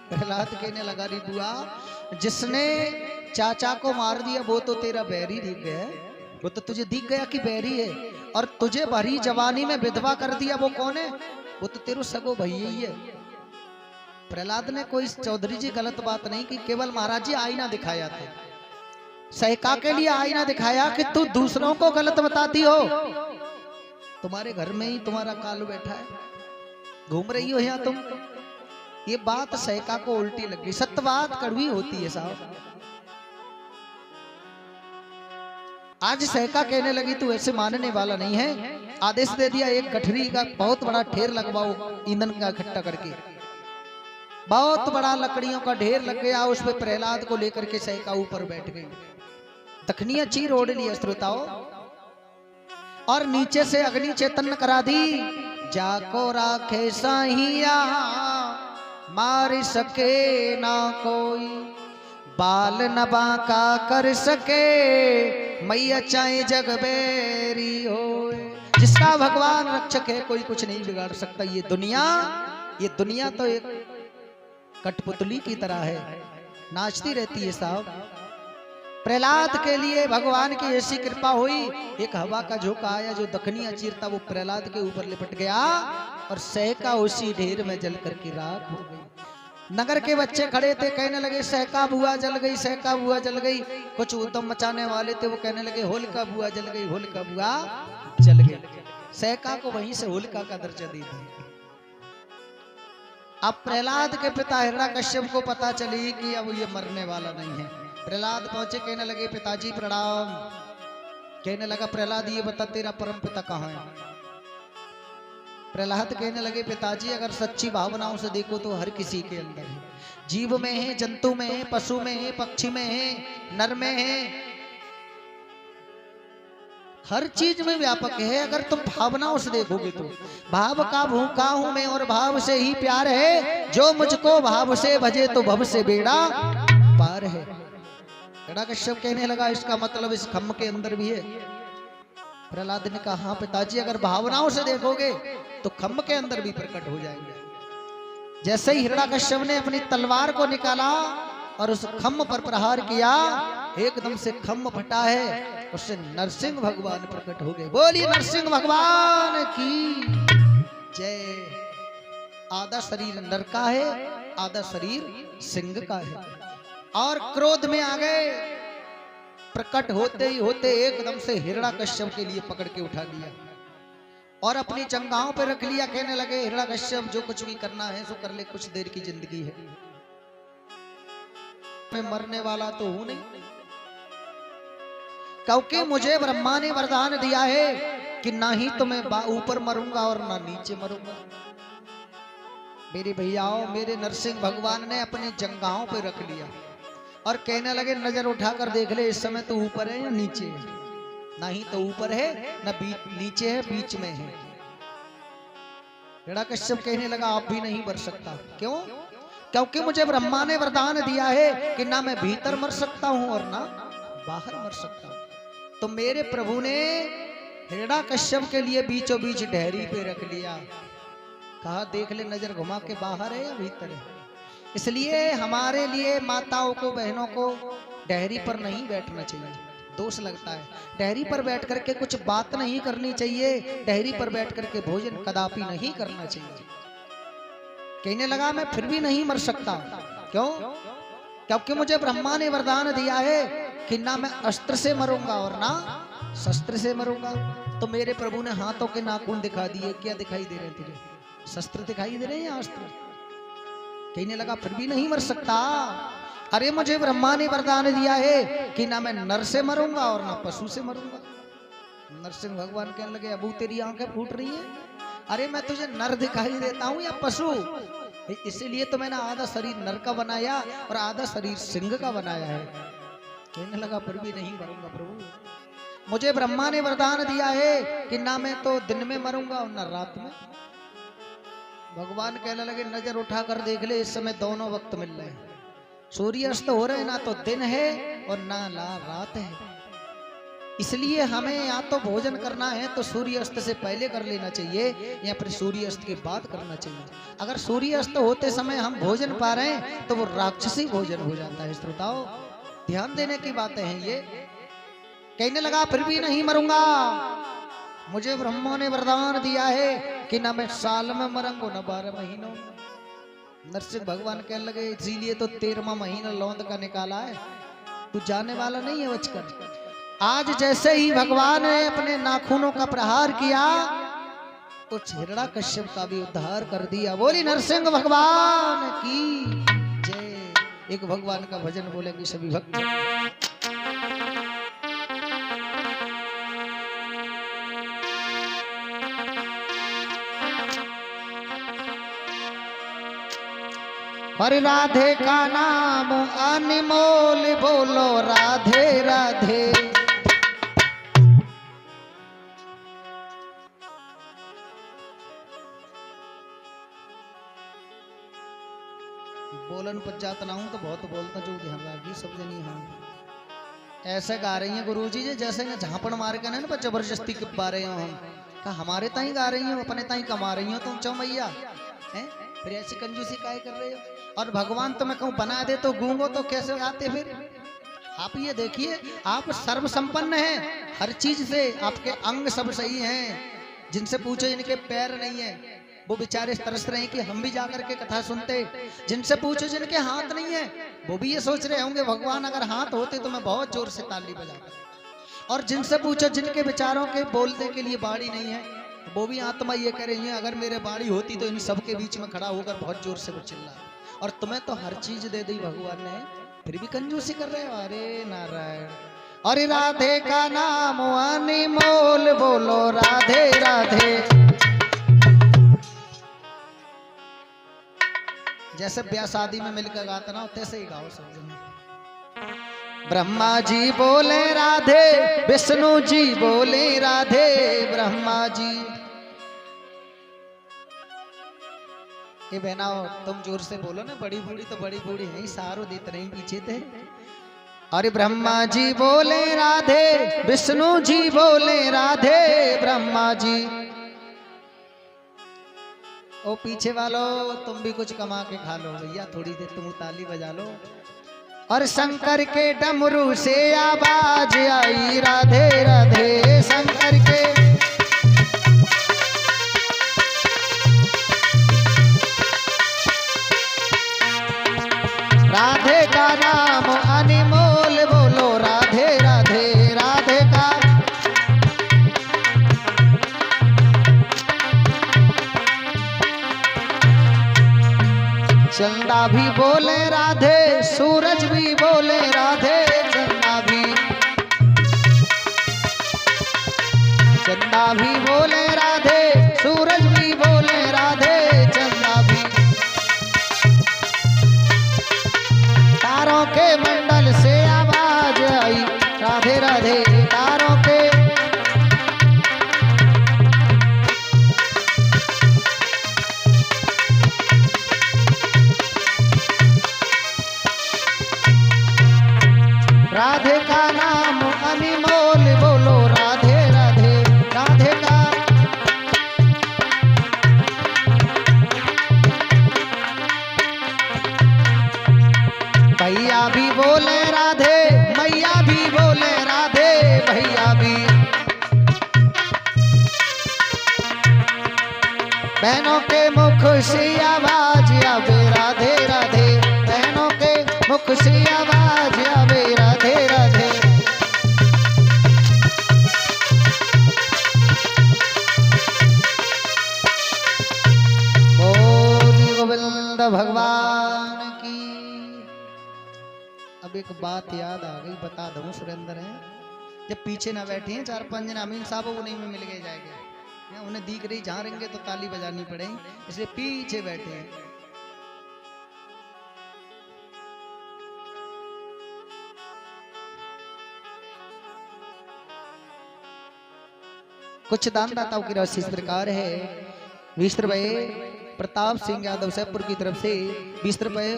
प्रहलाद कहने लगा री बुआ, जिसने चाचा को मार दिया वो तो तेरा बैरी दिख गया, वो तो तुझे दिख गया कि बैरी है, और तुझे भरी जवानी में विधवा कर दिया वो कौन है? वो तो तेरो सगो भैया ही है। प्रहलाद ने कोई चौधरी जी गलत बात नहीं की, केवल महाराज जी आईना दिखाया था, सहका के लिए आईना दिखाया कि तू दूसरों को गलत बताती हो, तुम्हारे घर में ही तुम्हारा काल बैठा है, घूम रही हो यहाँ तुम। ये बात सहका को उल्टी लगी। सत्य बात कड़वी होती है साहब। आज सहका कहने लगी तू ऐसे मानने वाला नहीं है, आदेश दे दिया एक गठरी का बहुत बड़ा ढेर लगवाओ, ईंधन का इकट्ठा करके। बहुत बड़ा लकड़ियों का ढेर लग गया, उस पर प्रहलाद को लेकर के सहका ऊपर बैठ गई। दखनिया चीर ओढ़ लिया श्रोताओ, और नीचे से अग्नि चेतन करा दी। जाको राखे साहिया मार सके ना कोई, बाल न बांका कर सके मैया चाहे जग बेरी हो। जिसका भगवान रक्षक है कोई कुछ नहीं बिगाड़ सकता। ये दुनिया तो एक कठपुतली की तरह है, नाचती रहती है साहब। प्रहलाद के लिए भगवान की ऐसी कृपा हुई, एक हवा का झोंका आया जो दखनिया चीरता वो प्रहलाद के ऊपर लिपट गया, और सहका उसी ढेर में जल करके राख हो गई। नगर के बच्चे खड़े थे, कहने लगे सहका बुआ जल गई, सहका बुआ जल गई। कुछ उद्यम मचाने वाले थे, वो कहने लगे होलिका बुआ जल गई, होलिका बुआ जल गई। सहका को वहीं से होलिका का दर्जा दे दिया। अब प्रहलाद के पिता हिरण्यकश्यप को पता चली कि अब ये मरने वाला नहीं है। प्रहलाद पहुंचे, कहने लगे पिताजी प्रणाम। कहने लगा प्रहलाद ये बता तेरा परम पिता कहाँ है? प्रहलाद कहने लगे पिताजी अगर सच्ची भावनाओं से देखो तो हर किसी के अंदर है, जीव में है, जंतु में है, पशु में है, पक्षी में है, नर में है, हर चीज में व्यापक है। अगर तुम भावनाओं से देखोगे तो भाव का भूखा हूं मैं और भाव से ही प्यार है, जो मुझको भाव से भजे तो भव से बेड़ा पार है। हिरण्यकश्यप कहने लगा इसका मतलब इस खम्भ के अंदर भी है। प्रहलाद ने कहा हाँ पिताजी अगर भावनाओं से देखोगे तो खम्भ के अंदर भी प्रकट हो जाएंगे। जैसे ही हिरण्यकश्यप ने अपनी तलवार को निकाला और उस खम्भ पर प्रहार किया, एकदम से खम्भ फटा है, उससे नरसिंह भगवान प्रकट हो गए। बोलिए नरसिंह भगवान की जय। आधा शरीर नर का है, आधा शरीर सिंह का है, और क्रोध में आ गए। प्रकट होते ही होते एकदम से हिरण्यकश्यप के लिए पकड़ के उठा लिया और अपनी जंघाओं पे रख लिया। कहने लगे हिरण्यकश्यप जो कुछ भी करना है सो कर ले, कुछ देर की जिंदगी है, मैं मरने वाला तो हूं नहीं, क्योंकि मुझे ब्रह्मा ने वरदान दिया है कि ना ही तो मैं ऊपर मरूंगा और ना नीचे मरूंगा। मेरे भैयाओं, मेरे नरसिंह भगवान ने अपनी जंघाओं पे रख लिया और कहने लगे नजर उठाकर देख ले इस समय तो ऊपर है या नीचे है? ना ही तो ऊपर है ना नीचे है, बीच में है। हिरण्यकश्यप कहने लगा आप भी नहीं मर सकता। क्यों? क्योंकि मुझे ब्रह्मा ने वरदान दिया है कि ना मैं भीतर मर सकता हूं और ना बाहर मर सकता हूं। तो मेरे प्रभु ने हिरण्यकश्यप के लिए बीचों बीच डेहरी पे रख लिया। कहा देख ले नजर घुमा के बाहर है या भीतर है। इसलिए हमारे लिए माताओं को, बहनों को डेहरी पर नहीं बैठना चाहिए, दोष लगता है। डेहरी पर बैठ करके कुछ बात नहीं करनी चाहिए, डेहरी पर बैठ करके भोजन कदापि नहीं करना चाहिए। कहने लगा मैं फिर भी नहीं मर सकता। क्यों? क्योंकि मुझे ब्रह्मा ने वरदान दिया है कि ना मैं अस्त्र से मरूंगा और ना शस्त्र से मरूंगा। तो मेरे प्रभु ने हाथों के नाखून दिखा दिए। क्या दिखाई दे रहे हैं तुझे? शस्त्र दिखाई दे रहे हैं या अस्त्र? कहने लगा फिर भी नहीं मर सकता। अरे मुझे ब्रह्मा ने वरदान दिया है कि ना मैं नर से मरूंगा और ना पशु से मरूंगा। नरसिंह भगवान कहने लगे अबू तेरी आंखें फूट रही हैं, अरे मैं तुझे नर दिखाई देता हूं या पशु? इसीलिए तो मैंने आधा शरीर नर का बनाया और आधा शरीर सिंह का बनाया है। कहने लगा फिर भी नहीं मरूंगा प्रभु, मुझे ब्रह्मा ने वरदान दिया है कि ना मैं तो दिन में मरूंगा और ना रात में। भगवान कहने लगे नजर उठाकर देख ले इस समय दोनों वक्त मिल रहे हैं, सूर्य अस्त हो रहे हैं, ना तो दिन है और ना रात है। कहने लगा फिर भी नहीं मरूंगा प्रभु, मुझे ब्रह्मा ने वरदान दिया है कि ना मैं तो दिन में मरूंगा और ना रात में। भगवान कहने लगे नजर उठाकर देख ले इस समय दोनों वक्त मिल रहे हैं, सूर्य अस्त हो रहे हैं, ना तो दिन है और ना रात है। इसलिए हमें या तो भोजन करना है तो सूर्यास्त से पहले कर लेना चाहिए या फिर सूर्यास्त के बाद करना चाहिए। अगर सूर्यास्त होते समय हम भोजन पा रहे हैं तो वो राक्षसी भोजन हो जाता है। श्रोताओ, ध्यान देने की बातें हैं ये। कहने लगा फिर भी नहीं मरूंगा, मुझे ब्रह्मा ने वरदान दिया है कि ना मैं साल में मरूंगा ना 12 महीनों में। नरसिंह भगवान कहने लगे इसीलिए तो 13वां महीना लौंद का निकाला है, तू जाने वाला नहीं है बचकर। आज जैसे ही भगवान ने अपने नाखूनों का प्रहार किया कुछ हिरण्याकश्यप का भी उद्धार कर दिया। बोली नरसिंह भगवान की जय। एक भगवान का भजन बोलेंगे सभी भक्त। हरे राधे का नाम अनमोल, बोलो राधे राधे। बोलन पर जाता ना हूं तो बहुत बोलता जो ध्यान राखी सब जनी। हाँ ऐसे गा रही हैं गुरुजी जी जैसे ना झापड़ मार के ना जबरदस्ती के पा रहे हो। हम कहा हमारे ताई गा रही हो, अपने ताई कमा रही हो तुम चौमैया हैं, फिर ऐसी कंजूसी काहे कर रहे हो। और भगवान तो मैं कहूँ बना दे तो गूंगो तो कैसे गाते फिर। आप ये देखिए आप सर्व संपन्न हैं हर चीज से, आपके अंग सब सही हैं। जिनसे पूछो इनके पैर नहीं है वो बेचारे तरस रहे हैं कि हम भी जाकर के कथा सुनते। जिनसे पूछो जिनके हाथ नहीं है वो भी ये सोच रहे होंगे भगवान अगर हाथ होते तो मैं बहुत जोर से ताली बजाता। और जिनसे पूछो जिनके विचारों के बोलने के लिए बाड़ी नहीं है वो भी आत्मा ये कह रही है अगर मेरे बाड़ी होती तो इन सबके बीच में खड़ा होकर बहुत जोर से वो चिल्ला। और तुम्हें तो हर चीज दे दी भगवान ने, फिर भी कंजूसी कर रहे हो। अरे नारायण। अरे राधे का नाम अनमोल, बोलो राधे राधे। जैसे ब्याह शादी में मिलकर गाता ना तैसे ही गाओ सब जने। ब्रह्मा जी बोले राधे, विष्णु जी बोले राधे। ब्रह्मा जी ये बहना तुम जोर से बोलो ना, बड़ी बूढ़ी तो बड़ी बूढ़ी है सारो देते नहीं पीछे थे। अरे ब्रह्मा जी बोले राधे, विष्णु जी बोले राधे। ब्रह्मा जी ओ पीछे वालों तुम भी कुछ कमा के खा लो भैया, थोड़ी देर तुम ताली बजा लो। और शंकर के डमरू से आवाज आई राधे राधे। शंकर के राधे का नाम अनमोल, बोलो राधे राधे। राधे का चंदा भी बोले राधे, सूरज भी बोले राधे। चंदा भी बोले राधे, सूरज भी बोले राधे। चंदा भी तारों के मंडल से आवाज आई राधे राधे। तारों के राधे का नाम अनमोल, बोलो राधे राधे। राधे का भैया भी बोले राधे, मैया भी बोले राधे। भैया भी बहनों के मुख से आवाज आवे राधे राधे। बहनों के मुख से आवाज आवे राधे राधे। बोली गोविंद भगवान की। अब एक बात याद आ गई बता दूं सुरेंद्र है, जब पीछे ना बैठे हैं 4-5 जन अमीन साहब वो नहीं में मिल गए जाएंगे, उन्हें दिख रही जहां रहेंगे तो ताली बजानी पड़ेगी, इसलिए पीछे बैठे हैं। कुछ दानदाताओं की राशि इस प्रकार है। 20 रुपए प्रताप सिंह यादव सैदपुर की तरफ से 20 रुपए।